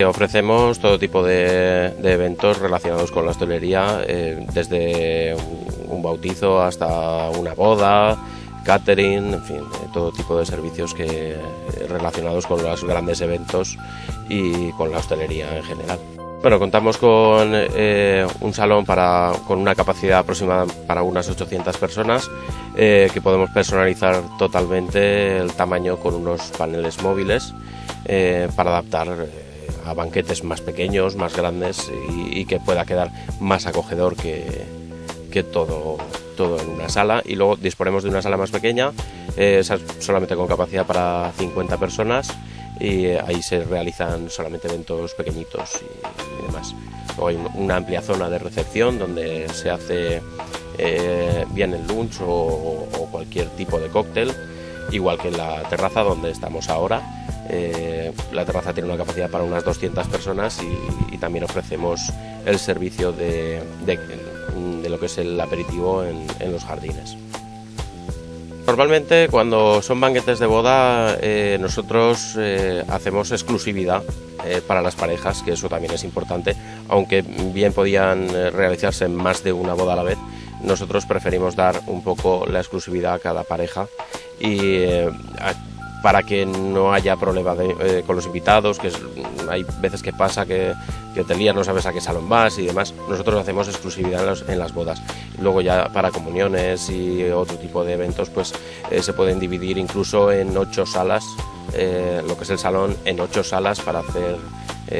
Ofrecemos todo tipo de eventos relacionados con la hostelería, desde un bautizo hasta una boda, catering, en fin, todo tipo de servicios relacionados con los grandes eventos y con la hostelería en general. Bueno, contamos con un salón con una capacidad aproximada para unas 800 personas, que podemos personalizar totalmente el tamaño con unos paneles móviles para adaptar a banquetes más pequeños, más grandes y que pueda quedar más acogedor que todo en una sala. Y luego disponemos de una sala más pequeña, solamente con capacidad para 50 personas, y ahí se realizan solamente eventos pequeñitos y demás. Luego hay una amplia zona de recepción donde se hace bien el lunch o cualquier tipo de cóctel, igual que en la terraza donde estamos ahora. La terraza tiene una capacidad para unas 200 personas y también ofrecemos el servicio de lo que es el aperitivo en los jardines. Normalmente cuando son banquetes de boda nosotros hacemos exclusividad para las parejas, que eso también es importante, aunque bien podían realizarse más de una boda a la vez. Nosotros preferimos dar un poco la exclusividad a cada pareja y para que no haya problema con los invitados, que hay veces que pasa que te lías, no sabes a qué salón vas y demás. Nosotros hacemos exclusividad en las bodas. Luego ya para comuniones y otro tipo de eventos pues se pueden dividir incluso en 8 salas, lo que es el salón, en 8 salas para hacer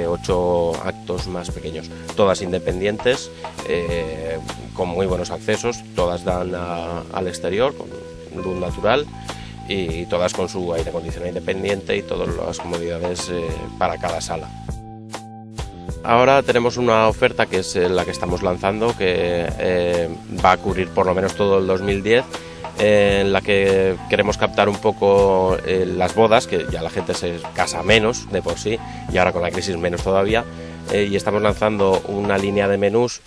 8 actos más pequeños, todas independientes, con muy buenos accesos, todas dan al exterior con luz natural y todas con su aire acondicionado independiente y todas las comodidades para cada sala. Ahora tenemos una oferta que es la que estamos lanzando, que va a cubrir por lo menos todo el 2010, en la que queremos captar un poco las bodas, que ya la gente se casa menos de por sí y ahora con la crisis menos todavía, y estamos lanzando una línea de menús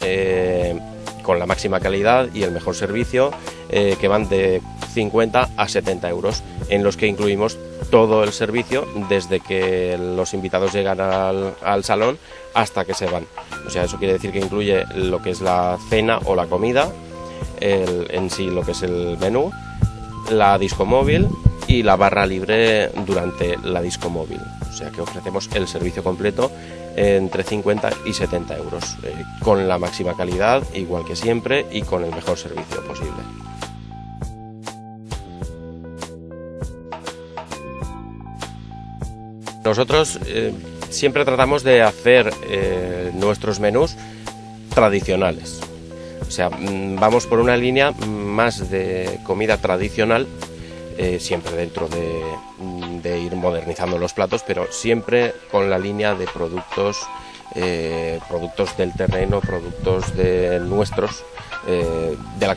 con la máxima calidad y el mejor servicio, que van de 50 a 70 euros, en los que incluimos todo el servicio desde que los invitados llegan al salón hasta que se van. O sea, eso quiere decir que incluye lo que es la cena o la comida, en sí lo que es el menú, la disco móvil y la barra libre durante la disco móvil. O sea que ofrecemos el servicio completo entre 50 y 70 euros, con la máxima calidad, igual que siempre, y con el mejor servicio posible. Nosotros siempre tratamos de hacer nuestros menús tradicionales. O sea, vamos por una línea más de comida tradicional, siempre dentro de ir modernizando los platos, pero siempre con la línea de productos del terreno, productos de nuestros.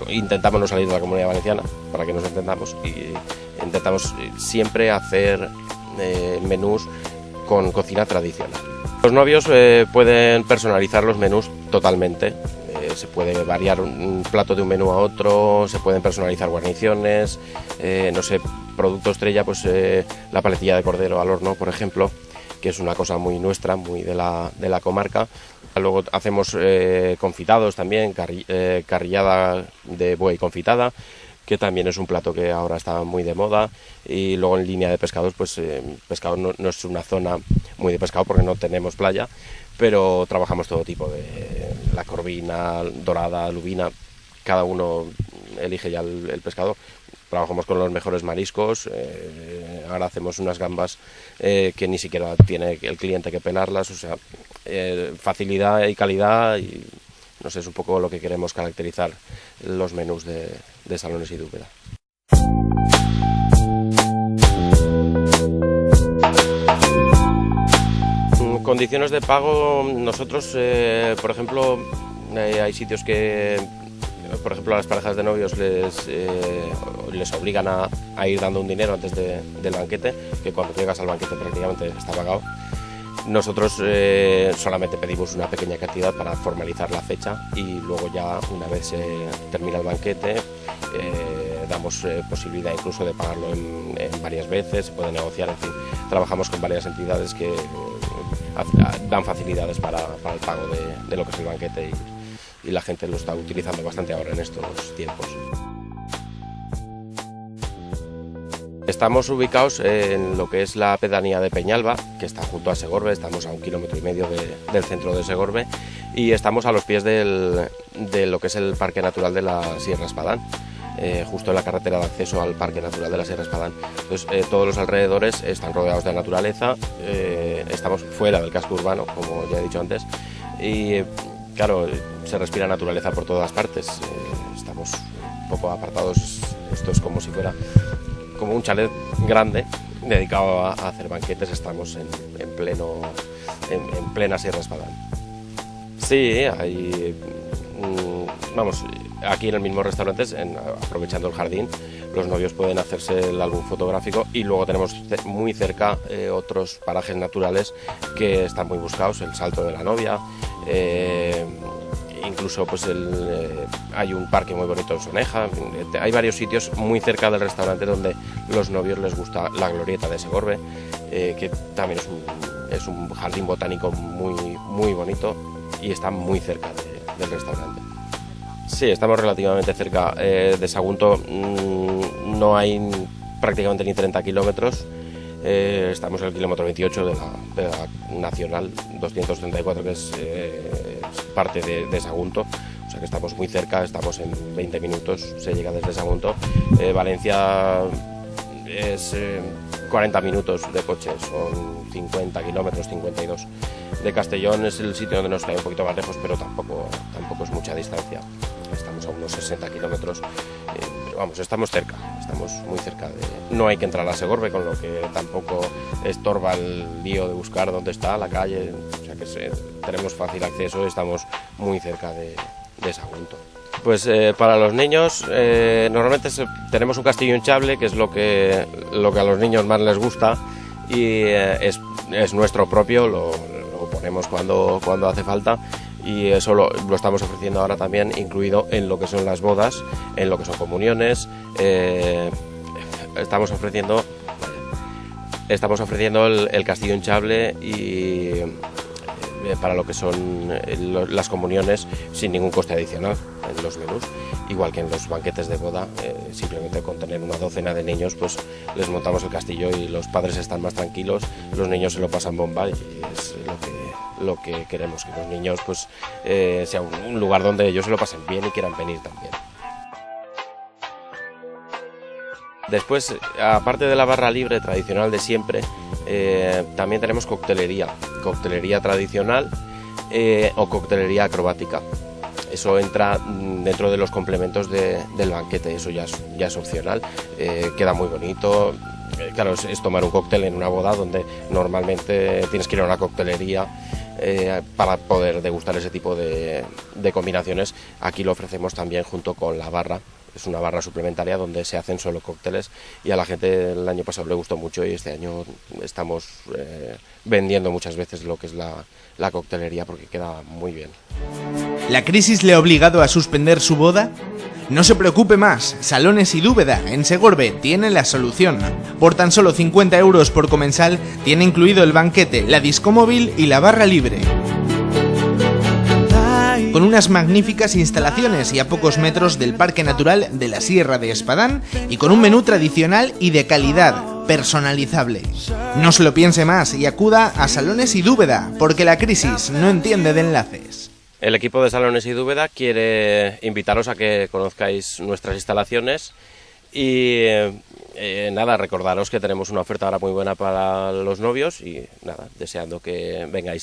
Intentamos no salir de la Comunidad Valenciana, para que nos entendamos, y intentamos siempre hacer menús con cocina tradicional. Los novios pueden personalizar los menús totalmente. Se puede variar un plato de un menú a otro, se pueden personalizar guarniciones, no sé, producto estrella, pues la paletilla de cordero al horno, por ejemplo, que es una cosa muy nuestra, muy de la comarca. Luego hacemos confitados también, carrillada de buey confitada, que también es un plato que ahora está muy de moda. Y luego en línea de pescados, pues pescado no es una zona muy de pescado porque no tenemos playa, pero trabajamos todo tipo de la corvina, dorada, lubina, cada uno elige ya el pescado. Trabajamos con los mejores mariscos, ahora hacemos unas gambas que ni siquiera tiene el cliente que pelarlas, o sea, facilidad y calidad, y no sé, es un poco lo que queremos caracterizar los menús de Salones y de Úbeda. Condiciones de pago, nosotros, por ejemplo, hay sitios que, por ejemplo, a las parejas de novios les obligan a ir dando un dinero antes del banquete, que cuando llegas al banquete prácticamente está pagado. Nosotros solamente pedimos una pequeña cantidad para formalizar la fecha y luego ya, una vez se termina el banquete, damos posibilidad incluso de pagarlo en varias veces, se puede negociar, en fin, trabajamos con varias entidades que dan facilidades para el pago de lo que es el banquete y la gente lo está utilizando bastante ahora en estos tiempos. Estamos ubicados en lo que es la pedanía de Peñalba, que está junto a Segorbe, estamos a 1,5 kilómetros del centro de Segorbe y estamos a los pies de lo que es el Parque Natural de la Sierra Espadán, justo en la carretera de acceso al Parque Natural de la Sierra Espadán. Entonces, todos los alrededores están rodeados de naturaleza, estamos fuera del casco urbano, como ya he dicho antes, y claro, se respira naturaleza por todas partes, estamos un poco apartados, esto es como si fuera como un chalet grande dedicado a hacer banquetes, estamos en plena Sierra Espadán. Sí, hay, vamos, aquí en el mismo restaurante, aprovechando el jardín, los novios pueden hacerse el álbum fotográfico y luego tenemos muy cerca otros parajes naturales que están muy buscados, el Salto de la Novia, incluso pues hay un parque muy bonito en Soneja, hay varios sitios muy cerca del restaurante donde los novios les gusta la glorieta de Segorbe, que también es un jardín botánico muy bonito y está muy cerca del restaurante. Sí, estamos relativamente cerca. De Sagunto no hay prácticamente ni 30 kilómetros. Estamos en el kilómetro 28 de la Nacional 234, que es parte de Sagunto, o sea que estamos muy cerca, estamos en 20 minutos, se llega desde Sagunto. Valencia es 40 minutos de coche, son 50 kilómetros, 52. De Castellón es el sitio donde nos cae un poquito más lejos, pero tampoco es mucha distancia, estamos a unos 60 kilómetros. Pero vamos, estamos cerca, estamos muy cerca no hay que entrar a Segorbe, con lo que tampoco estorba el lío de buscar dónde está la calle, o sea que tenemos fácil acceso y estamos muy cerca de Sagunto. Pues para los niños normalmente tenemos un castillo hinchable, que es lo que a los niños más les gusta y es nuestro propio, lo ponemos cuando hace falta. Y eso lo estamos ofreciendo ahora también, incluido en lo que son las bodas, en lo que son comuniones. Estamos ofreciendo el castillo hinchable y para lo que son las comuniones sin ningún coste adicional en los menús, igual que en los banquetes de boda, simplemente con tener una docena de niños pues les montamos el castillo y los padres están más tranquilos, los niños se lo pasan bomba y es lo que queremos, que los niños pues sea un lugar donde ellos se lo pasen bien y quieran venir también. Después, aparte de la barra libre tradicional de siempre, también tenemos coctelería tradicional o coctelería acrobática. Eso entra dentro de los complementos del banquete, eso ya es opcional, queda muy bonito. Claro, es tomar un cóctel en una boda donde normalmente tienes que ir a una coctelería para poder degustar ese tipo de combinaciones. Aquí lo ofrecemos también junto con la barra. Es una barra suplementaria donde se hacen solo cócteles y a la gente el año pasado le gustó mucho y este año estamos vendiendo muchas veces lo que es la coctelería porque queda muy bien. ¿La crisis le ha obligado a suspender su boda? No se preocupe más, Salones y Dúbeda en Segorbe tiene la solución. Por tan solo 50 euros por comensal tiene incluido el banquete, la disco móvil y la barra libre. Con unas magníficas instalaciones y a pocos metros del Parque Natural de la Sierra de Espadán y con un menú tradicional y de calidad, personalizable. No se lo piense más y acuda a Salones y Dúbeda, porque la crisis no entiende de enlaces. El equipo de Salones y Dúbeda quiere invitaros a que conozcáis nuestras instalaciones y nada, recordaros que tenemos una oferta ahora muy buena para los novios y nada, deseando que vengáis a